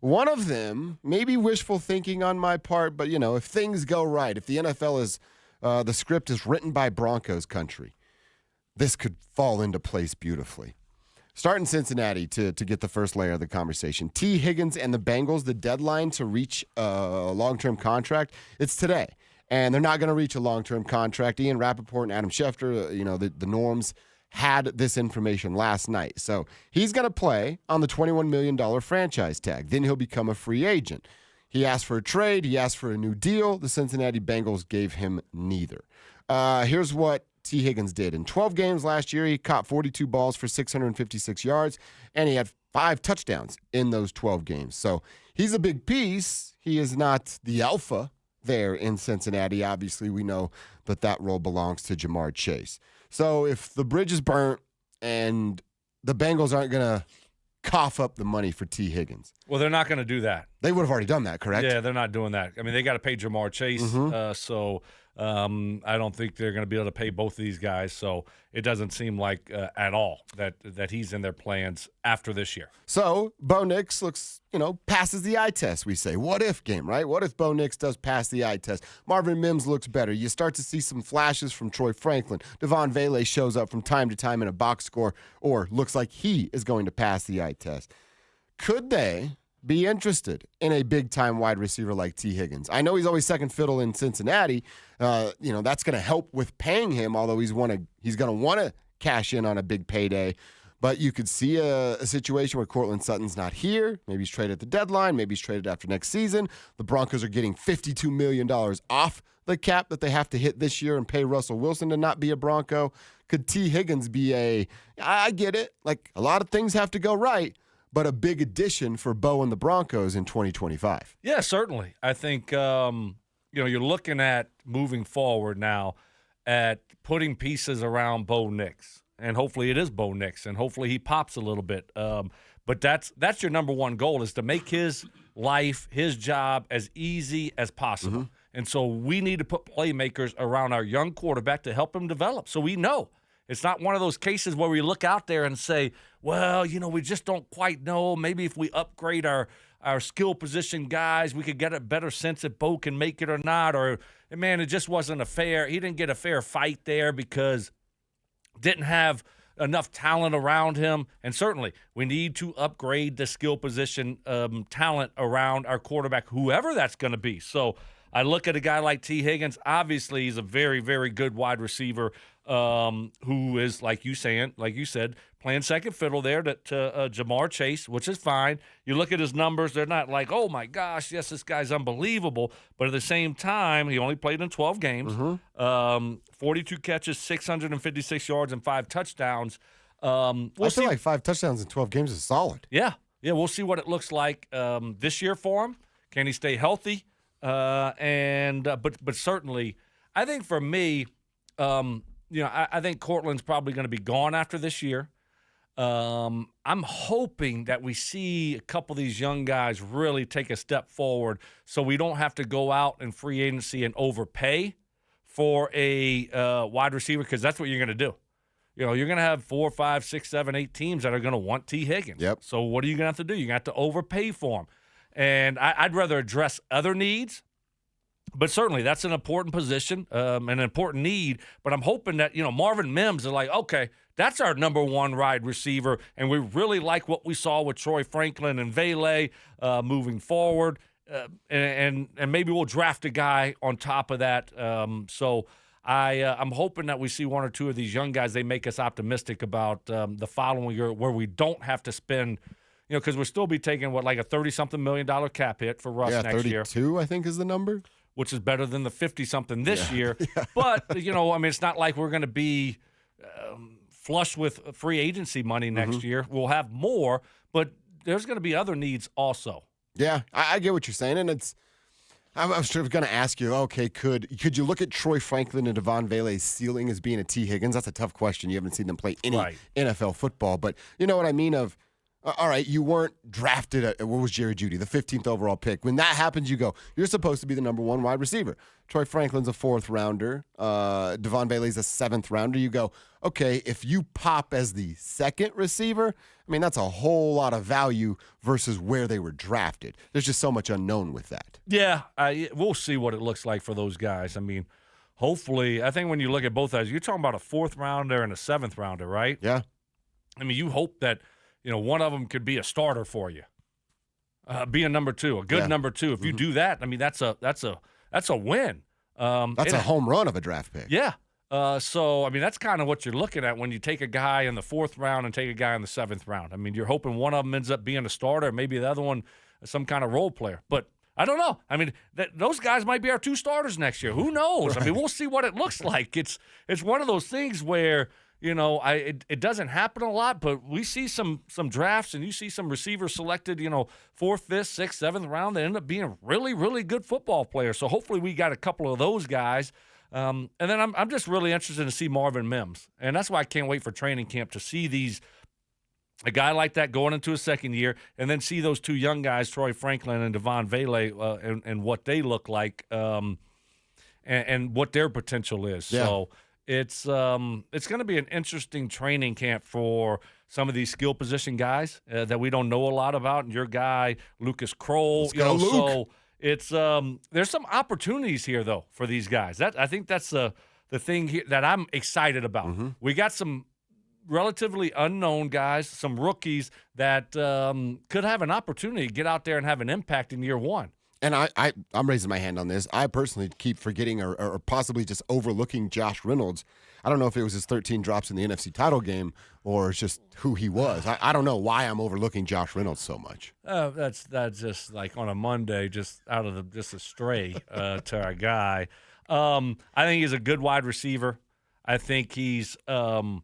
One of them, maybe wishful thinking on my part, but, if things go right, if the NFL is, the script is written by Broncos country, this could fall into place beautifully. Starting Cincinnati to get the first layer of the conversation. Tee Higgins and the Bengals, the deadline to reach a long-term contract, it's today. And they're not going to reach a long-term contract. Ian Rappaport and Adam Schefter, the norms, had this information last night. So he's going to play on the $21 million franchise tag. Then he'll become a free agent. He asked for a trade. He asked for a new deal. The Cincinnati Bengals gave him neither. Here's what Tee Higgins did. In 12 games last year, he caught 42 balls for 656 yards, and he had 5 touchdowns in those 12 games. So he's a big piece. He is not the alpha there in Cincinnati. Obviously, we know that role belongs to Jamar Chase. So if the bridge is burnt and the Bengals aren't going to cough up the money for Tee Higgins. Well, they're not going to do that. They would have already done that, correct? Yeah, they're not doing that. I mean, they got to pay Jamar Chase, so I don't think they're going to be able to pay both of these guys. So it doesn't seem like at all that he's in their plans after this year. So Bo Nix looks, passes the eye test, we say. What if game, right? What if Bo Nix does pass the eye test? Marvin Mims looks better. You start to see some flashes from Troy Franklin. Devon Vele shows up from time to time in a box score or looks like he is going to pass the eye test. Could they be interested in a big-time wide receiver like Tee Higgins? I know he's always second fiddle in Cincinnati. That's going to help with paying him, although he's going to want to cash in on a big payday. But you could see a situation where Courtland Sutton's not here. Maybe he's traded at the deadline. Maybe he's traded after next season. The Broncos are getting $52 million off the cap that they have to hit this year and pay Russell Wilson to not be a Bronco. Could Tee Higgins be I get it, like a lot of things have to go right, but a big addition for Bo and the Broncos in 2025? Yeah, certainly. I think, you're looking at moving forward now at putting pieces around Bo Nix. And hopefully it is Bo Nix, and hopefully he pops a little bit. But that's your number one goal, is to make his life, his job, as easy as possible. And so we need to put playmakers around our young quarterback to help him develop. So we know. It's not one of those cases where we look out there and say, well, we just don't quite know. Maybe if we upgrade our skill position guys, we could get a better sense if Bo can make it or not. Or, man, it just wasn't he didn't get a fair fight there because didn't have enough talent around him. And certainly we need to upgrade the skill position talent around our quarterback, whoever that's going to be. So I look at a guy like Tee Higgins. Obviously, he's a very, very good wide receiver who is, like you said, playing second fiddle there to Jamar Chase, which is fine. You look at his numbers; they're not like, oh my gosh, yes, this guy's unbelievable. But at the same time, he only played in 12 games, 42 catches, 656 yards, and 5 touchdowns. I feel like 5 touchdowns in 12 games is solid. Yeah, we'll see what it looks like this year for him. Can he stay healthy? But certainly, I think for me, I think Courtland's probably going to be gone after this year. I'm hoping that we see a couple of these young guys really take a step forward so we don't have to go out in free agency and overpay for a wide receiver, because that's what you're going to do. You're going to have 4, 5, 6, 7, 8 teams that are going to want Tee Higgins. Yep. So what are you going to have to do? You're going to have to overpay for him. And I'd rather address other needs, but certainly that's an important position, an important need. But I'm hoping that, Marvin Mims is like, okay, that's our number one wide receiver, and we really like what we saw with Troy Franklin and Vele moving forward. And maybe we'll draft a guy on top of that. So I'm hoping that we see 1 or 2 of these young guys. They make us optimistic about the following year, where we don't have to spend – because we'll still be taking, like a $30-something million cap hit for Russ next year. 32, I think, is the number. Which is better than the 50-something this year. Yeah. But, it's not like we're going to be flush with free agency money next year. We'll have more, but there's going to be other needs also. Yeah, I get what you're saying, and I was sort of going to ask you, okay, could you look at Troy Franklin and Devon Vele's ceiling as being a Tee Higgins? That's a tough question. You haven't seen them play any NFL football, but you know what I mean of, All right, you weren't drafted at, what was Jerry Jeudy, the 15th overall pick. When that happens, you go, you're supposed to be the number one wide receiver. Troy Franklin's a 4th rounder. Devon Bailey's a 7th rounder. You go, okay, if you pop as the 2nd receiver, I mean, that's a whole lot of value versus where they were drafted. There's just so much unknown with that. Yeah, we'll see what it looks like for those guys. I mean, hopefully, I think when you look at both guys, you're talking about a 4th rounder and a 7th rounder, right? Yeah. I mean, you hope that, one of them could be a starter for you, be a number 2, a good number 2. If you do that, I mean, that's a win. That's a home run of a draft pick. Yeah. So, I mean, that's kind of what you're looking at when you take a guy in the 4th round and take a guy in the 7th round. I mean, you're hoping one of them ends up being a starter, maybe the other one some kind of role player. But I don't know. I mean, those guys might be our 2 starters next year. Who knows? Right. I mean, we'll see what it looks like. It's one of those things where – it doesn't happen a lot, but we see some drafts and you see some receivers selected, 4th, 5th, 6th, 7th round that end up being really, really good football players. So hopefully we got a couple of those guys. And then I'm just really interested to see Marvin Mims. And that's why I can't wait for training camp to see a guy like that going into his 2nd year and then see those 2 young guys, Troy Franklin and Devon Bailey, and what they look like and what their potential is. Yeah. So it's going to be an interesting training camp for some of these skill position guys that we don't know a lot about. And your guy, Lucas Kroll, Let's go, Luke. So it's there's some opportunities here though for these guys. I think that's the thing here that I'm excited about. Mm-hmm. We got some relatively unknown guys, some rookies that could have an opportunity to get out there and have an impact in year 1. And I'm raising my hand on this. I personally keep forgetting or possibly just overlooking Josh Reynolds. I don't know if it was his 13 drops in the NFC title game or it's just who he was. I don't know why I'm overlooking Josh Reynolds so much. That's just like on a Monday, just out of just a stray to our guy. I think he's a good wide receiver. I think he can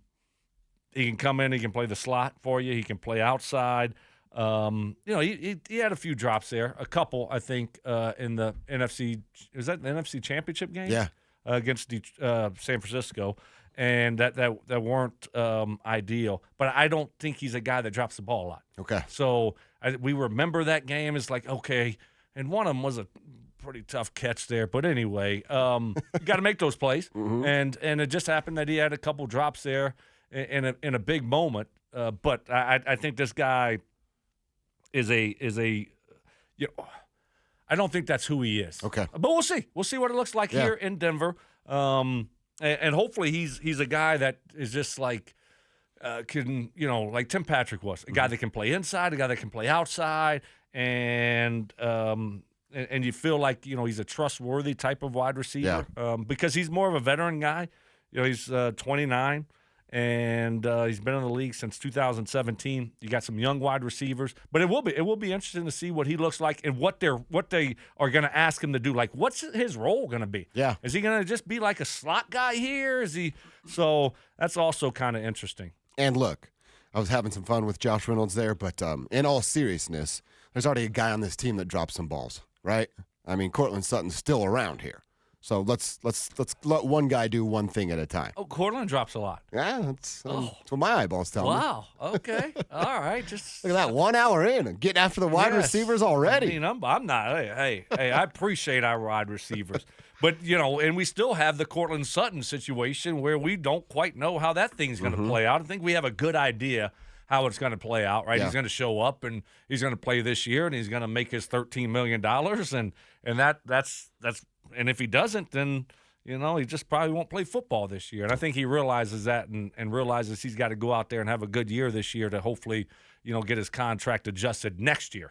come in, he can play the slot for you, he can play outside. He had a few drops there, a couple, I think, in the NFC. Was that the NFC Championship game? Yeah, against San Francisco, and that weren't ideal. But I don't think he's a guy that drops the ball a lot. Okay. So we remember that game. It's like okay, and one of them was a pretty tough catch there. But anyway, you got to make those plays, and it just happened that he had a couple drops there in a big moment. But I think this guy is a I don't think that's who he is. Okay. But we'll see. We'll see what it looks like here in Denver. And hopefully he's a guy that is just like can, like Tim Patrick was, a guy that can play inside, a guy that can play outside, and you feel like, he's a trustworthy type of wide receiver because he's more of a veteran guy. He's 29. And he's been in the league since 2017. You got some young wide receivers, but it will be interesting to see what he looks like and what they are going to ask him to do. Like, what's his role going to be? Yeah, is he going to just be like a slot guy here? Is he? So that's also kind of interesting. And look, I was having some fun with Josh Reynolds there, but in all seriousness, there's already a guy on this team that drops some balls, right? I mean, Cortland Sutton's still around here. So let's let one guy do one thing at a time. Oh, Cortland drops a lot. Yeah, that's what my eyeballs tell me. Wow. Okay. All right. Just look at that. 1 hour in and getting after the wide receivers already. I mean, I'm not. Hey, I appreciate our wide receivers, but and we still have the Cortland Sutton situation where we don't quite know how that thing's going to play out. I think we have a good idea how it's going to play out, right? Yeah. He's going to show up and he's going to play this year and he's going to make his $13 million and that's. And if he doesn't, then, he just probably won't play football this year. And I think he realizes that and realizes he's got to go out there and have a good year this year to hopefully, get his contract adjusted next year.